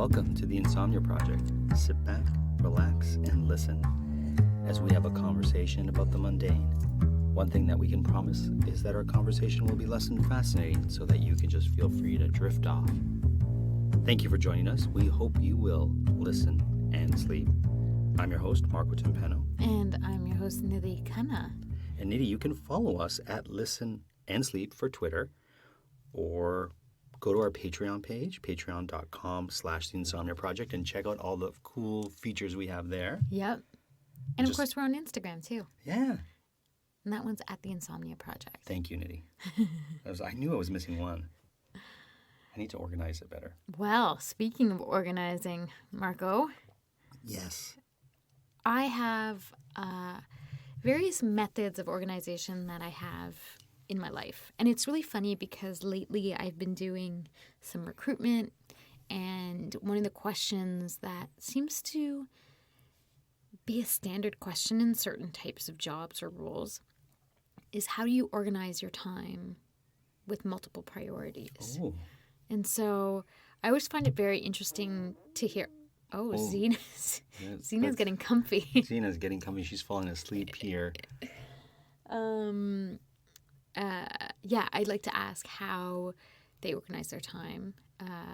Welcome to the Insomnia Project. Sit back, relax, and listen as we have a conversation about the mundane. One thing that we can promise is that our conversation will be less than fascinating so that you can just feel free to drift off. Thank you for joining us. We hope you will listen and sleep. I'm your host, Marco Timpano. And I'm your host, Nidhi Khanna. And Nidhi, you can follow us at Listen and Sleep for Twitter, or go to our Patreon page, patreon.com/The Insomnia Project, and check out all the cool features we have there. Yep. And of course, we're on Instagram too. Yeah. And that one's at The Insomnia Project. Thank you, Nidhi. I knew I was missing one. I need to organize it better. Well, speaking of organizing, Marco. Yes. I have various methods of organization that I have in my life. And it's really funny because lately I've been doing some recruitment, and one of the questions that seems to be a standard question in certain types of jobs or roles is, how do you organize your time with multiple priorities? Oh. And so I always find it very interesting to hear. Oh. Zena's getting comfy. Zena's getting comfy. She's falling asleep here. I'd like to ask how they organize their time,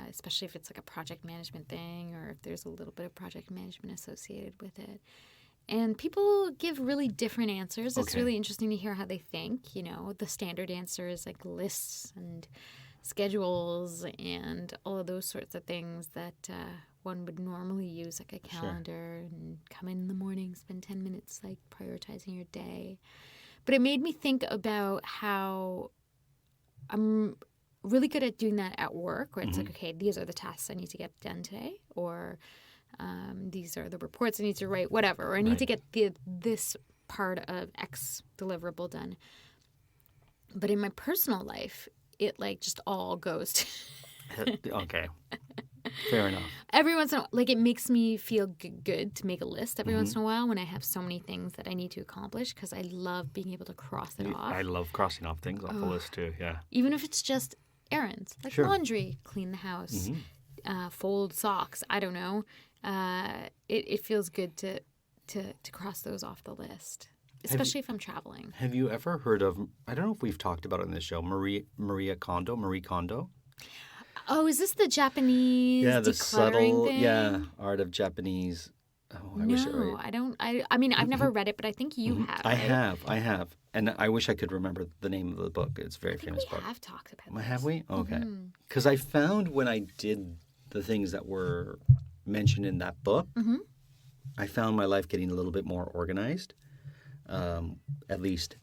especially if it's like a project management thing or if there's a little bit of project management associated with it. And people give really different answers. It's really interesting to hear how they think. You know, the standard answer is like lists and schedules and all of those sorts of things that one would normally use, like a calendar, and come in the morning, spend 10 minutes like prioritizing your day. But it made me think about how I'm really good at doing that at work, where it's like, okay, these are the tasks I need to get done today, or these are the reports I need to write, whatever, or I need to get this part of X deliverable done. But in my personal life, it like just all goes to... Okay. Fair enough. Every once in a while, like, it makes me feel good to make a list every once in a while when I have so many things that I need to accomplish, because I love being able to cross it off. I love crossing off things off the list too, yeah. Even if it's just errands, like laundry, clean the house, fold socks, I don't know. It feels good to cross those off the list, especially if I'm traveling. Have you ever heard of, I don't know if we've talked about it in this show, Marie Kondo? Oh, is this the Japanese the decluttering subtle, thing? art of Japanese. Oh, I mean, I've never read it, but I think you have. I have. And I wish I could remember the name of the book. It's a very famous book. We have talked about this. Have we? Okay. Because I found when I did the things that were mentioned in that book, I found my life getting a little bit more organized. At least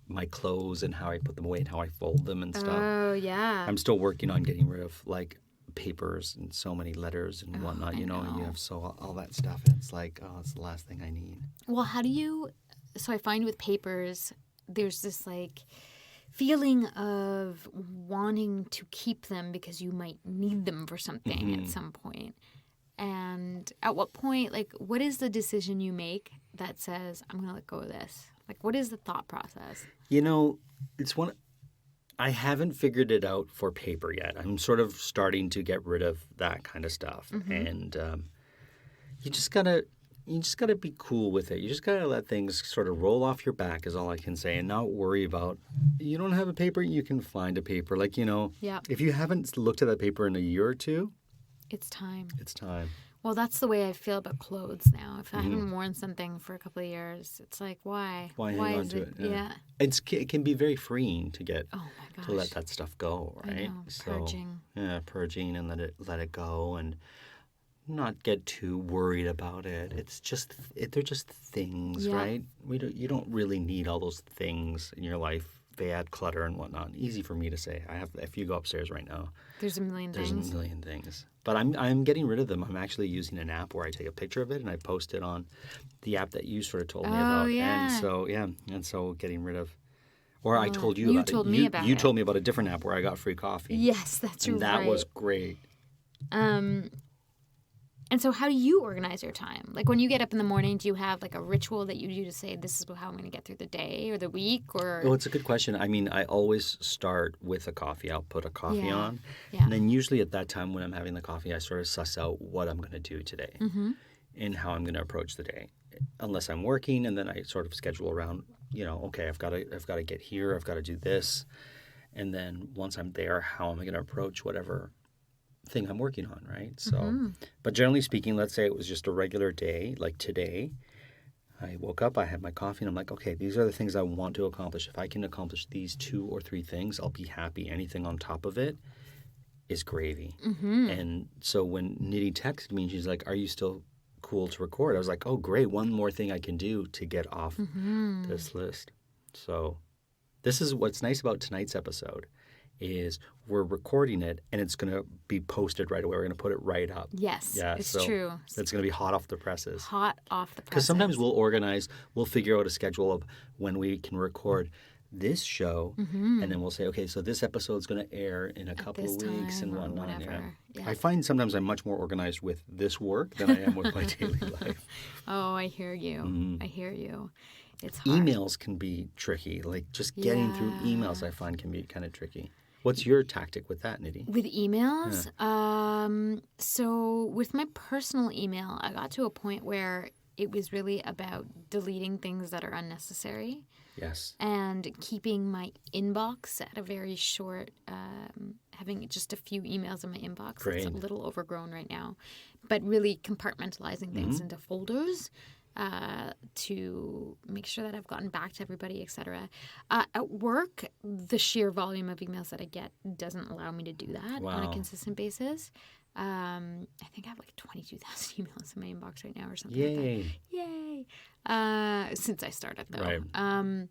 my clothes and how I put them away and how I fold them and stuff. Oh, yeah. I'm still working on getting rid of like papers and so many letters and whatnot, you know, and you have all that stuff. And it's like, it's the last thing I need. Well, so I find with papers, there's this like feeling of wanting to keep them because you might need them for something at some point. And at what point, like, what is the decision you make that says, I'm going to let go of this? Like, what is the thought process? You know, I haven't figured it out for paper yet. I'm sort of starting to get rid of that kind of stuff. And you just gotta be cool with it. You just gotta let things sort of roll off your back is all I can say, and not worry about, you don't have a paper, you can find a paper. Like, you know, if you haven't looked at that paper in a year or two, it's time. Well, that's the way I feel about clothes now. If I haven't worn something for a couple of years, it's like, why? Why hang on to it? Yeah. It can be very freeing to get to let that stuff go, right? Purging. Yeah, purging and let it go and not get too worried about it. It's just they're just things, right? You don't really need all those things in your life. They add clutter and whatnot. Easy for me to say. If you go upstairs right now, there's a million things. But I'm getting rid of them. I'm actually using an app where I take a picture of it and I post it on the app that you sort of told me about. Yeah. And so getting rid of, or I told you about it. You told me about a different app where I got free coffee. Yes, that's right. And that was great. And so how do you organize your time? Like when you get up in the morning, do you have like a ritual that you do to say, this is how I'm going to get through the day or the week? Or Oh, it's a good question. I mean, I always start with a coffee. I'll put a coffee on. Yeah. And then usually at that time when I'm having the coffee, I sort of suss out what I'm going to do today and how I'm going to approach the day. Unless I'm working, and then I sort of schedule around, okay, I've got to get here, I've got to do this. And then once I'm there, how am I going to approach whatever thing I'm working on, right? So, but generally speaking, let's say it was just a regular day, like today. I woke up, I had my coffee, and I'm like, okay, these are the things I want to accomplish. If I can accomplish these 2 or 3 things, I'll be happy. Anything on top of it is gravy. And so when Nidhi texted me, she's like, are you still cool to record? I was like, oh, great. One more thing I can do to get off this list. So this is what's nice about tonight's episode is we're recording it and it's going to be posted right away. We're going to put it right up. Yes, yeah, it's so true. It's going to be hot off the presses. Hot off the presses. Because sometimes we'll figure out a schedule of when we can record this show, and then we'll say, okay, so this episode's going to air in a couple of weeks and whatnot. Yeah. I find sometimes I'm much more organized with this work than I am with my daily life. Oh, I hear you. I hear you. It's hard. Emails can be tricky. Like just getting through emails I find can be kind of tricky. What's your tactic with that, Nidhi? With emails? So with my personal email, I got to a point where it was really about deleting things that are unnecessary. Yes. And keeping my inbox at a very short, having just a few emails in my inbox. Great. It's a little overgrown right now. But really compartmentalizing things into folders to make sure that I've gotten back to everybody, etc. At work, the sheer volume of emails that I get doesn't allow me to do that on a consistent basis. I think I have like 22,000 emails in my inbox right now or something like that. Yay! Since I started, though. Right.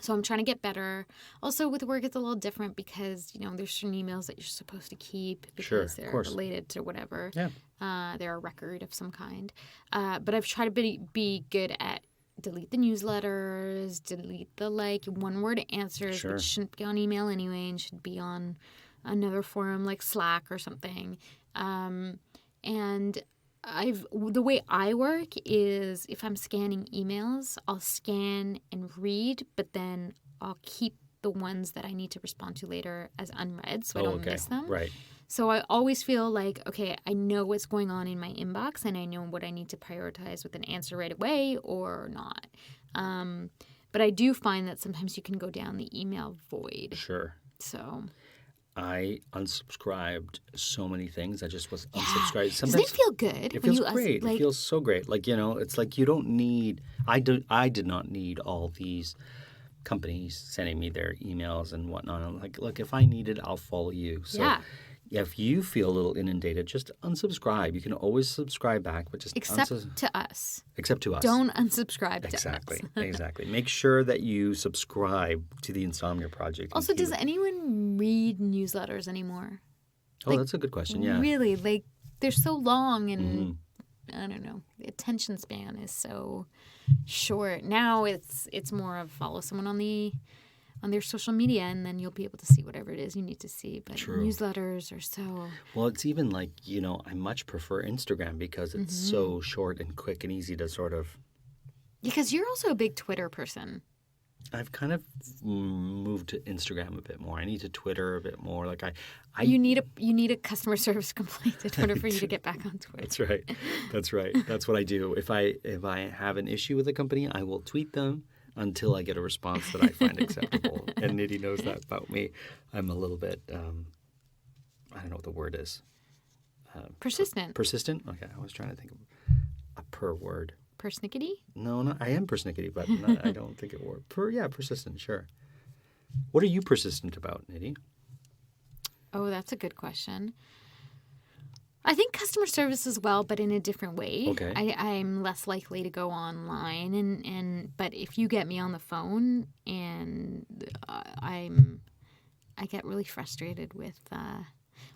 So I'm trying to get better. Also, with work, it's a little different because, there's certain emails that you're supposed to keep because they're related to whatever. Yeah. They're a record of some kind. But I've tried to be good at delete the newsletters, delete the one-word answers, which shouldn't be on email anyway and should be on another forum like Slack or something. And the way I work is if I'm scanning emails, I'll scan and read, but then I'll keep the ones that I need to respond to later as unread so I don't miss them. Right. So I always feel like, okay, I know what's going on in my inbox and I know what I need to prioritize with an answer right away or not. But I do find that sometimes you can go down the email void. Sure. So I unsubscribed so many things. I just was unsubscribed. Sometimes doesn't it feel good? It feels great. It feels so great. Like, it's like you don't need – I did not need all these companies sending me their emails and whatnot. I'm like, look, if I need it, I'll follow you. So if you feel a little inundated, just unsubscribe. You can always subscribe back, but just Except to us. Except to us. Don't unsubscribe to us. Exactly. Make sure that you subscribe to the Insomnia Project. Also, does anyone read newsletters anymore? Oh, that's a good question, yeah. Really? They're so long and I don't know. The attention span is so short. Now it's more of follow someone on their social media and then you'll be able to see whatever it is you need to see. But newsletters are so... Well, it's even like, I much prefer Instagram because it's so short and quick and easy to sort of... Because you're also a big Twitter person. I've kind of moved to Instagram a bit more. I need to Twitter a bit more. Like you need a customer service complaint to Twitter for you to get back on Twitter. That's right. That's what I do. If I have an issue with a company, I will tweet them until I get a response that I find acceptable. And Nidhi knows that about me. I'm a little bit, I don't know what the word is. Persistent. Persistent? Okay, I was trying to think of a per word. Persnickety? No, I am persnickety, but I don't think it works. Persistent, sure. What are you persistent about, Nidhi? Oh, that's a good question. I think customer service as well, but in a different way. Okay. I'm less likely to go online, but if you get me on the phone, and I get really frustrated with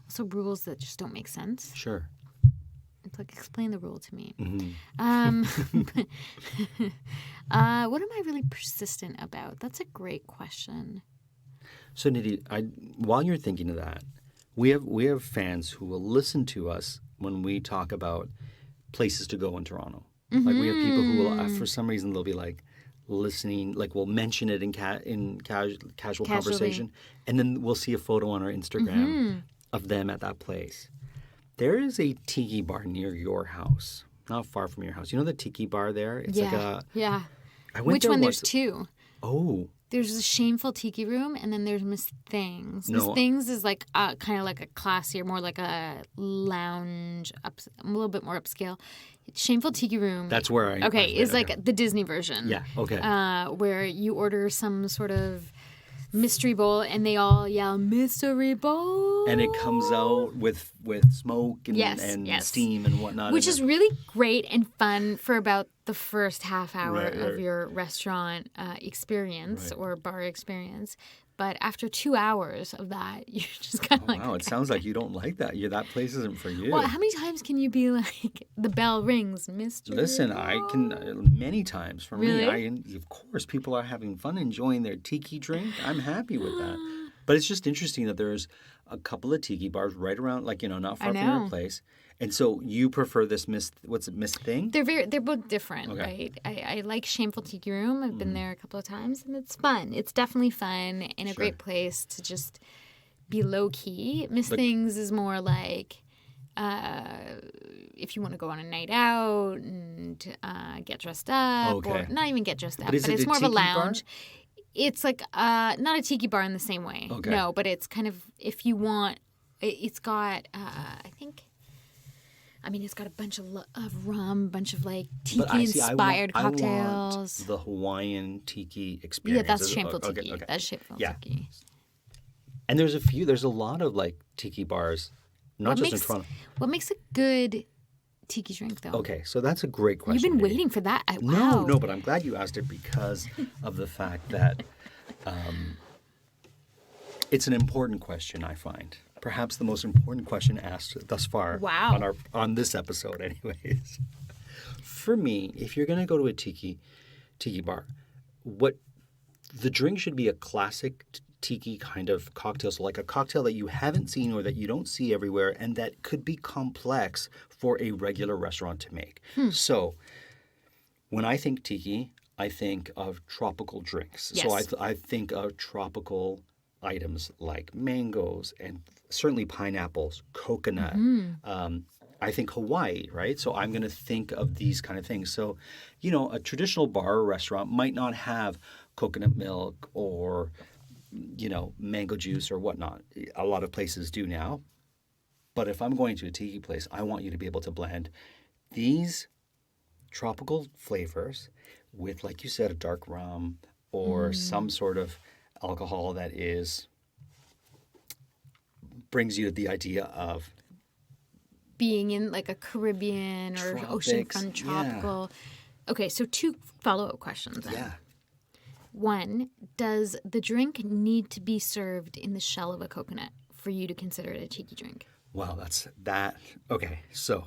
also rules that just don't make sense. Sure. It's like, explain the rule to me. Mm-hmm. What am I really persistent about? That's a great question. So Nidhi, while you're thinking of that, we have fans who will listen to us when we talk about places to go in Toronto. Like we have people who will, for some reason, they'll be like listening, like we'll mention it in casual conversation, and then we'll see a photo on our Instagram of them at that place. There is a tiki bar near your house, not far from your house. You know the tiki bar there? It's like a... Yeah. I went Which there one? once. There's two. Oh. There's a Shameful Tiki Room, and then there's Miss Things. Miss No. Things is like kind of like a classier, more like a lounge, a little bit more upscale. Shameful Tiki Room. That's where I... Okay, is like the Disney version. Yeah, okay. Where you order some sort of mystery bowl, and they all yell, "Mystery bowl!" And it comes out with smoke and, Yes. steam and whatnot. Which and is really great and fun for about the first half hour Right. of your restaurant experience Right. or bar experience. But after 2 hours of that, you're just kind of like, Wow, it sounds like you don't like that. That place isn't for you. well, how many times can you be like, the bell rings, Mr. Listen, I can many times. For Really? me, of course, people are having fun enjoying their tiki drink. I'm happy with that. But it's just interesting that there's a couple of tiki bars right around, like, not far from your know. place. And so you prefer this Miss Thing? They're both different, Okay. right? I like Shameful Tiki Room. I've been there a couple of times, and it's fun. It's definitely fun and a great place to just be low key. Miss Things is more like if you want to go on a night out and get dressed up, Okay. or not even get dressed up, But is it it's a more of a tiki bar? lounge. It's like not a tiki bar in the same way, Okay. no, but it's kind of, if you want, it's got I mean, it's got a bunch of rum, a bunch of like tiki-inspired cocktails. I want the Hawaiian tiki Yeah, experience. that's Shameful Tiki. Okay. That's Shameful Yeah. Tiki. And there's a lot of like tiki bars, not just in Toronto. What makes a good tiki drink, though? Okay, so that's a great question. You've been Nidhi. waiting for that. Wow. No, but I'm glad you asked it because of the fact that it's an important question, I find. Perhaps the most important question asked thus far Wow. on this episode, anyways. For me, if you're going to go to a tiki bar, the drink should be a classic tiki kind of cocktail. So like a cocktail that you haven't seen or that you don't see everywhere and that could be complex for a regular restaurant to make. So when I think tiki, I think of tropical drinks. Yes. So I think of tropical items like mangoes and certainly pineapples, coconut. I think Hawaii, right? So I'm going to think of these kind of things. So, a traditional bar or restaurant might not have coconut milk or, mango juice or whatnot. A lot of places do now. But if I'm going to a tiki place, I want you to be able to blend these tropical flavors with, like you said, a dark rum or some sort of alcohol that brings you to the idea of Being in like a Caribbean or Tropics, oceanfront tropical. Okay, so 2 follow-up questions then. yeah. 1, does the drink need to be served in the shell of a coconut for you to consider it a tiki drink? Well, okay, so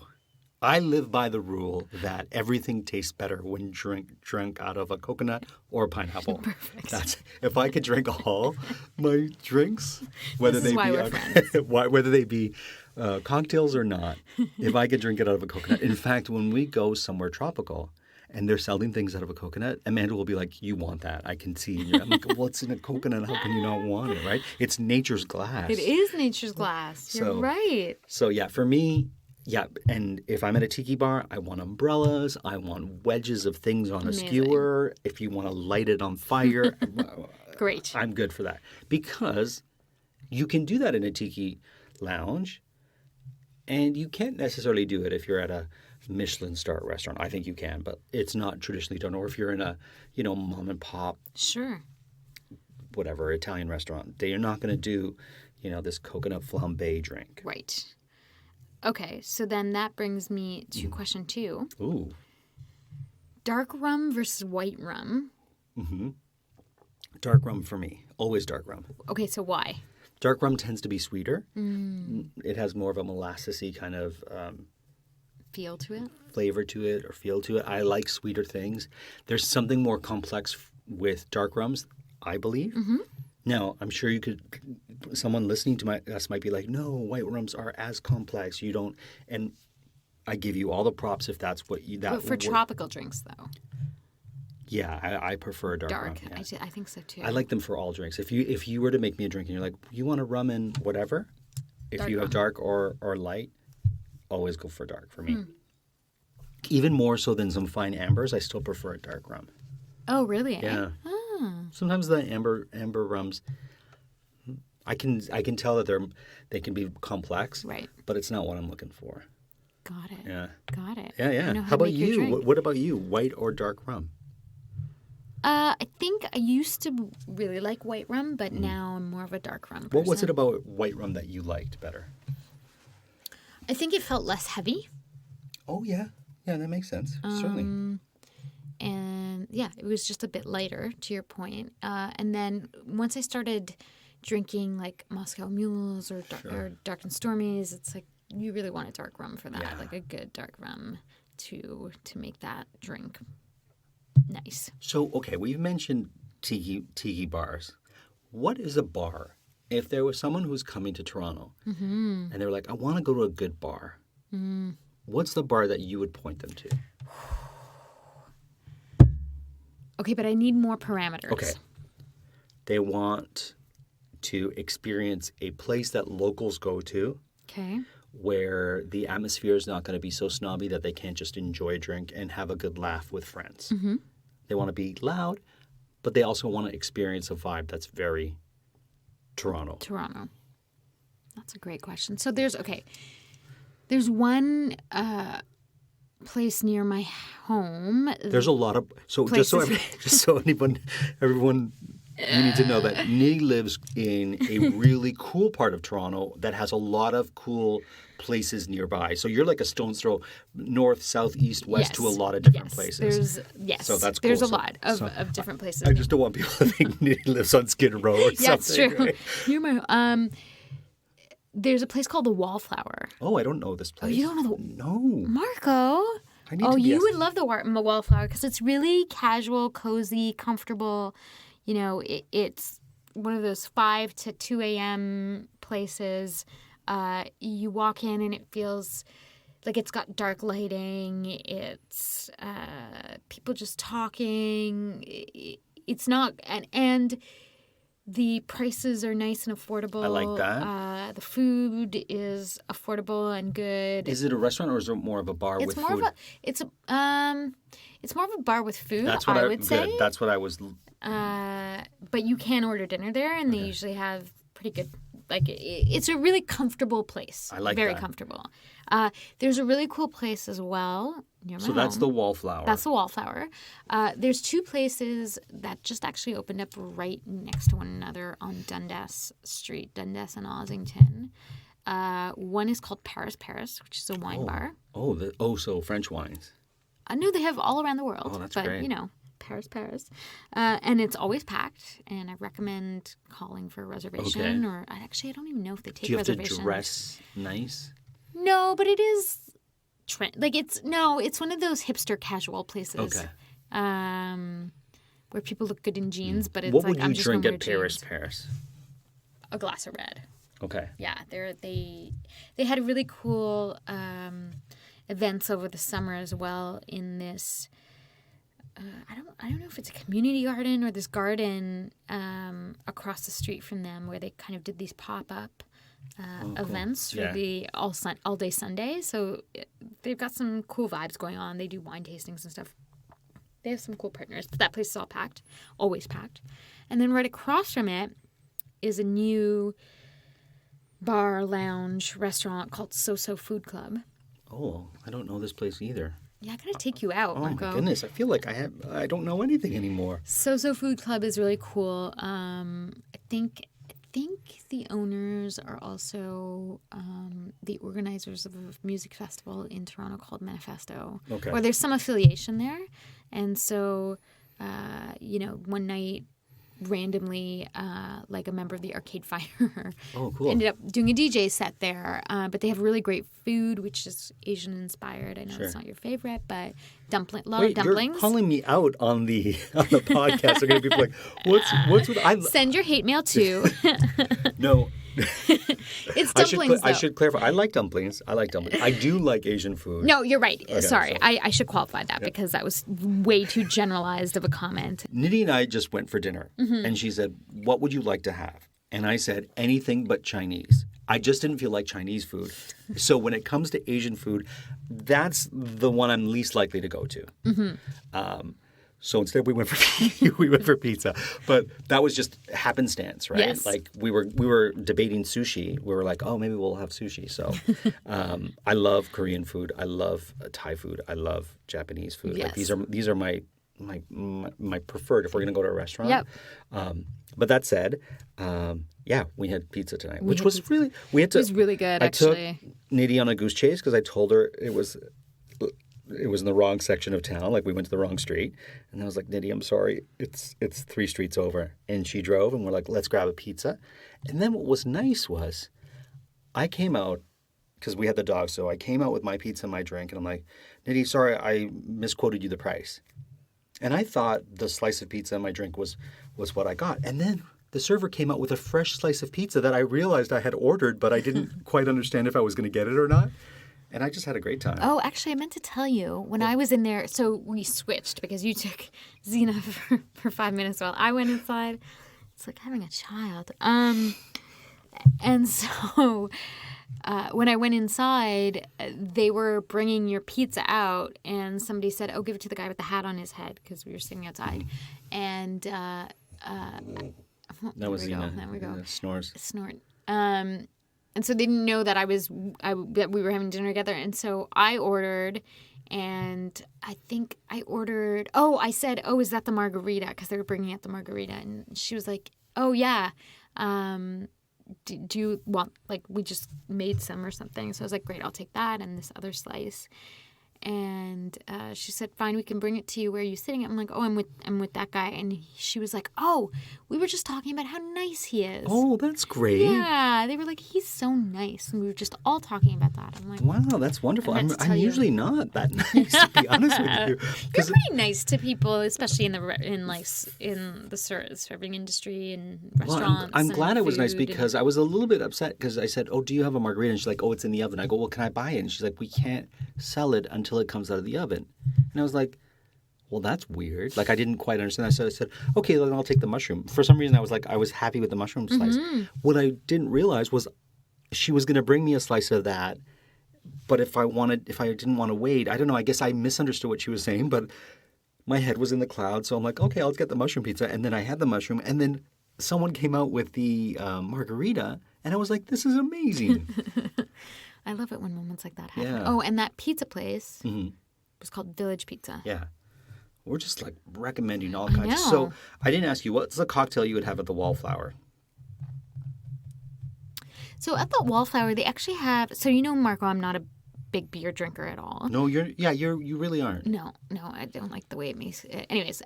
I live by the rule that everything tastes better when drunk out of a coconut or a pineapple. Perfect. If I could drink all my drinks, whether This is they why be we're friends. whether they be cocktails or not, if I could drink it out of a coconut. In fact, when we go somewhere tropical and they're selling things out of a coconut, Amanda will be like, "You want that? I can see." I'm like, "Well, it's in a coconut. How can you not want it? Right? It's nature's glass." It is nature's glass. You're right. So yeah, for me. Yeah, and if I'm at a tiki bar, I want umbrellas. I want wedges of things on a skewer. If you want to light it on fire, Great. I'm good for that. Because you can do that in a tiki lounge, and you can't necessarily do it if you're at a Michelin star restaurant. I think you can, but it's not traditionally done. Or if you're in a, mom and pop, Sure. whatever, Italian restaurant, they're not going to do, this coconut flambe drink. Right. Okay, so then that brings me to question 2. Ooh. Dark rum versus white rum. Dark rum for me. Always dark rum. Okay, so why? Dark rum tends to be sweeter. It has more of a molassesy kind of Feel to it? flavor to it or feel to it. I like sweeter things. There's something more complex with dark rums, I believe. Now, I'm sure someone listening to us might be like, no, white rums are as complex. You don't, and I give you all the props if that's what you, that But for tropical drinks, though. Yeah, I prefer a dark rum. Dark. Yeah. I think so, too. I like them for all drinks. If you were to make me a drink and you're like, you want a rum and whatever, if Dark you have rum. dark or light, always go for dark for me. Even more so than some fine ambers, I still prefer a dark rum. Oh, really? Yeah. Oh. Sometimes the amber rums, I can tell that they can be complex, Right. but it's not what I'm looking for. Got it. Yeah. Got it. Yeah. You know How to about make your you? drink. What about you? White or dark rum? I think I used to really like white rum, but now I'm more of a dark rum person. What was it about white rum that you liked better? I think it felt less heavy. Oh, yeah. Yeah, that makes sense. Certainly. And yeah, it was just a bit lighter, to your point. And then once I started drinking like Moscow Mules or Dark and Stormies, it's like you really want a dark rum for that, like a good dark rum to make that drink nice. So, okay, we've mentioned tiki bars. What is a bar? If there was someone who's coming to Toronto and they're like, I want to go to a good bar, what's the bar that you would point them to? Okay, but I need more parameters. Okay. They want to experience a place that locals go to Okay. where the atmosphere is not going to be so snobby that they can't just enjoy a drink and have a good laugh with friends. They want to be loud, but they also want to experience a vibe that's very Toronto. Toronto. That's a great question. So there's one place near my home. There's a lot of just so everyone you need to know that Nidhi lives in a really cool part of Toronto that has a lot of cool places nearby. So you're like a stone's throw north, south, east, west to a lot of different places. So that's cool. There's a lot of different places. I just don't want people to think Nidhi lives on Skid Row or something. Yeah, it's true. Right? Near my there's a place called the Wallflower. Oh, I don't know this place. Oh, you don't know No. Marco? You would love the Wallflower because it's really casual, cozy, comfortable. You know, it's one of those 5 to 2 a.m. places. You walk in and it feels like it's got dark lighting. It's people just talking. It's not and the prices are nice and affordable. I like that. The food is affordable and good. Is it a restaurant or is it more of a bar with food? It's more of a bar with food. That's what I would say. Good. That's what I was. But you can order dinner there, and they usually have pretty good. Like it's a really comfortable place. I like very that. comfortable. There's a really cool place as well near my home. That's the Wallflower. That's the Wallflower. There's 2 places that just actually opened up right next to one another on Dundas Street, Dundas and Ossington. One is called Paris, which is a wine bar. So French wines. I know they have all around the world. Oh, that's but, great. you know, Paris. And it's always packed, and I recommend calling for a reservation. Okay. Or I don't even know if they take Do you have to reservations. dress nice? No, but it is it's one of those hipster casual places. Okay. Where people look good in jeans, but it's What like would I'm you just drink gonna at wear Paris? jeans. Paris. A glass of red. Okay. Yeah, they had a really cool events over the summer as well in this. I don't know if it's a community garden or this garden across the street from them where they kind of did these pop-up events for the all day Sunday. So they've got some cool vibes going on. They do wine tastings and stuff. They have some cool partners. But that place is all packed, always packed. And then right across from it is a new bar, lounge, restaurant called So Food Club. Oh, I don't know this place either. Yeah, I gotta take you out, Marco. Oh my goodness, I feel like I don't know anything anymore. So Food Club is really cool. I think the owners are also the organizers of a music festival in Toronto called Manifesto. Okay. Or there's some affiliation there. And so, one night randomly, like a member of the Arcade Fire, Oh, cool. ended up doing a DJ set there. But they have really great food, which is Asian inspired. I know Sure. it's not your favorite, but a lot Wait, of dumplings. you're calling me out on the podcast. They're going to be like, what's with Send your hate mail to. No. It's dumplings, I though. should clarify. I like dumplings. I do like Asian food. No, you're right. Okay, Sorry. so- I should qualify that because that was way too generalized of a comment. Nidhi and I just went for dinner, Mm-hmm. and she said, "What would you like to have?" And I said, "Anything but Chinese." I just didn't feel like Chinese food. So when it comes to Asian food, that's the one I'm least likely to go to. So instead, we went for pizza, but that was just happenstance, right? Yes. Like we were debating sushi. We were like, oh, maybe we'll have sushi. So I love Korean food. I love Thai food. I love Japanese food. Like Yes. these are my preferred if we're gonna go to a restaurant. Yep. But that said, we had pizza tonight, which had was pizza. really we had to. It was really good, I actually. took Nidhi on a goose chase because I told her it was in the wrong section of town. Like we went to the wrong street, and I was like, Nidhi, I'm sorry, it's 3 streets over. And she drove, and we're like, let's grab a pizza. And then what was nice was, I came out because we had the dog, so I came out with my pizza and my drink, and I'm like, Nidhi, sorry, I misquoted you the price. And I thought the slice of pizza and my drink was what I got. And then the server came out with a fresh slice of pizza that I realized I had ordered, but I didn't quite understand if I was going to get it or not. And I just had a great time. Oh, actually, I meant to tell you when I was in there. So we switched because you took Xena for 5 minutes while I went inside. It's like having a child. And so when I went inside, they were bringing your pizza out, and somebody said, "Oh, give it to the guy with the hat on his head," because we were sitting outside. And That was there we go. Xena. There we go. Xena snores. Snort. And so they didn't know that that we were having dinner together. And so I ordered, and I think I ordered. Oh, I said, "Oh, is that the margarita?" Because they were bringing out the margarita, and she was like, "Oh yeah. Do you want, like, we just made some or something?" So I was like, "Great, I'll take that and this other slice." And she said, "Fine, we can bring it to you. Where are you sitting?" I'm like, "Oh, I'm with that guy." And she was like, "Oh, we were just talking about how nice he is." Oh, that's great. Yeah, they were like, "He's so nice," and we were just all talking about that. I'm like, Wow, that's wonderful. I meant I'm, to tell I'm you. usually not that nice, to be honest with you. You're 'Cause- pretty nice to people, especially in the serving industry and well, restaurants. I'm and glad I was nice food because I was a little bit upset because I said, "Oh, do you have a margarita?" And she's like, "Oh, it's in the oven." I go, "Well, can I buy it?" And she's like, "We can't sell it until it comes out of the oven." And I was like, well, that's weird. Like, I didn't quite understand. So I said, okay, then I'll take the mushroom. For some reason, I was happy with the mushroom slice. Mm-hmm. What I didn't realize was she was going to bring me a slice of that. But if I didn't want to wait, I don't know. I guess I misunderstood what she was saying. But my head was in the clouds. So I'm like, okay, I'll get the mushroom pizza. And then I had the mushroom. And then someone came out with the margarita. And I was like, this is amazing. I love it when moments like that happen. Yeah. Oh, and that pizza place Mhm. was called Village Pizza. Yeah. We're just like recommending all I kinds. know. So I didn't ask you, what's a cocktail you would have at the Wallflower? So at the Wallflower, they actually have. So you know, Marco, I'm not a big beer drinker at all. No, you really aren't. No, I don't like the way it makes. Anyways,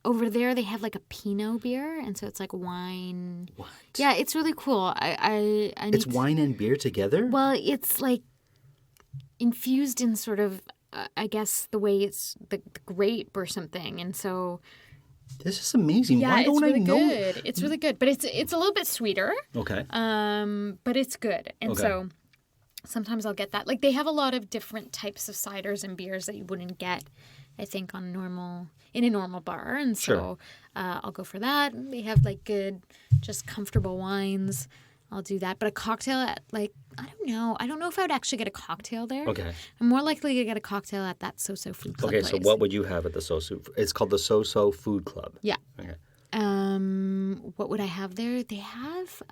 over there they have like a Pinot beer, and so it's like wine. What? Yeah, it's really cool. I need It's to- wine and beer together? Well, it's like infused in sort of, I guess, the way it's the grape or something, and so This is amazing. yeah, Why it's don't really I know? good. It's really good, but it's a little bit sweeter. Okay. But it's good, and Okay. so sometimes I'll get that. Like they have a lot of different types of ciders and beers that you wouldn't get, I think, in a normal bar, and so Sure. I'll go for that. They have like good, just comfortable wines. I'll do that. But a cocktail at I don't know if I would actually get a cocktail there. Okay. I'm more likely to get a cocktail at that So-So Food Club Okay, place. so what would you have at the So-So? It's called the So-So Food Club. Yeah. Okay. What would I have there? They have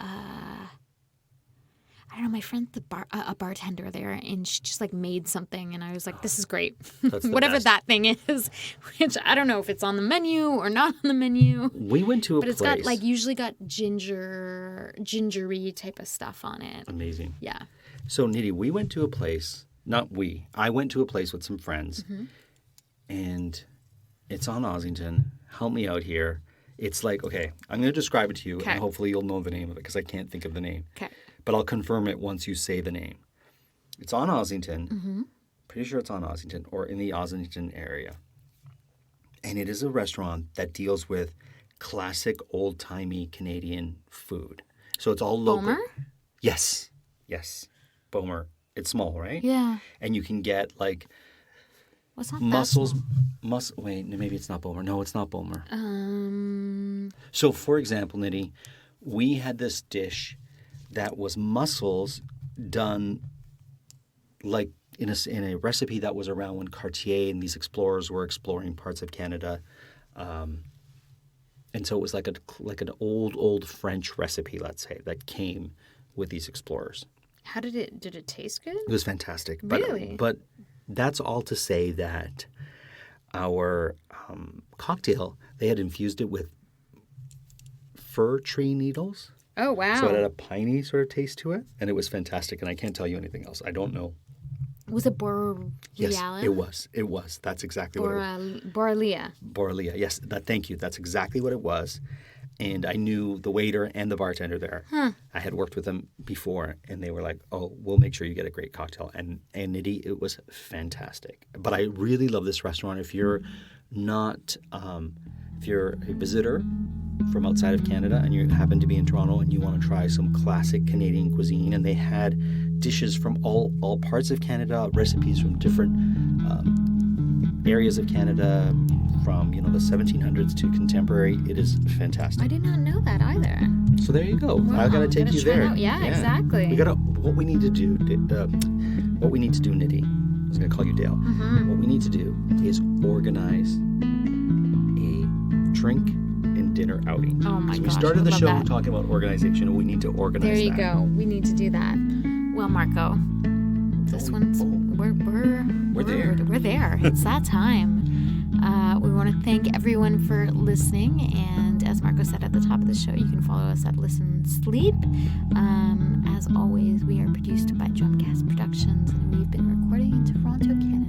I don't know, my friend's a bartender there, and she just like made something, and I was like, this is great. That's the Whatever best. that thing is, which I don't know if it's on the menu or not on the menu. We went to a But it's place. got like usually got gingery type of stuff on it. Amazing. Yeah. So, Nidhi, we went to a place, I went to a place with some friends, Mm-hmm. and it's on Ossington. Help me out here. It's like, okay, I'm going to describe it to you, Okay. and hopefully you'll know the name of it because I can't think of the name. Okay. But I'll confirm it once you say the name. It's on Ossington. Mm-hmm. Pretty sure it's on Ossington or in the Ossington area. And it is a restaurant that deals with classic old-timey Canadian food. So it's all local. Bomer? Yes. Bomer. It's small, right? Yeah. And you can get like What's not mussels. That Wait, maybe it's not Bomer. No, it's not Bomer. small? So, for example, Nidhi, we had this dish that was mussels done like in a recipe that was around when Cartier and these explorers were exploring parts of Canada. And so it was like an old French recipe, let's say, that came with these explorers. How did it taste good? It was fantastic. Really? But that's all to say that our cocktail, they had infused it with fir tree needles. Oh, wow. So it had a piney sort of taste to it, and it was fantastic. And I can't tell you anything else. I don't know. Was it Borealis? Yes, it was. It was. That's exactly what it was. Borealia. Borealia. Yes, thank you. That's exactly what it was. And I knew the waiter and the bartender there. Huh. I had worked with them before, and they were like, "Oh, we'll make sure you get a great cocktail." And Nidhi, it was fantastic. But I really love this restaurant. If you're not, if you're a visitor from outside of Canada and you happen to be in Toronto and you want to try some classic Canadian cuisine, and they had dishes from all parts of Canada, recipes from different areas of Canada, from the 1700s to contemporary. It is fantastic. I did not know that either. So there you go. Wow, I gotta take you try it there. out. Yeah, exactly. We gotta. What we need to do, Nidhi. I was gonna call you Dale. Mm-hmm. What we need to do is organize a drink and dinner outing. Oh my So we gosh, started I the love show that. talking about organization, and we need to organize. There you that. go. We need to do that. Well, Marco, this one's we're there. We're there. It's that time. We want to thank everyone for listening, and as Marco said at the top of the show, you can follow us at Listen Sleep. As always, we are produced by Drumcast Productions, and we've been recording in Toronto, Canada.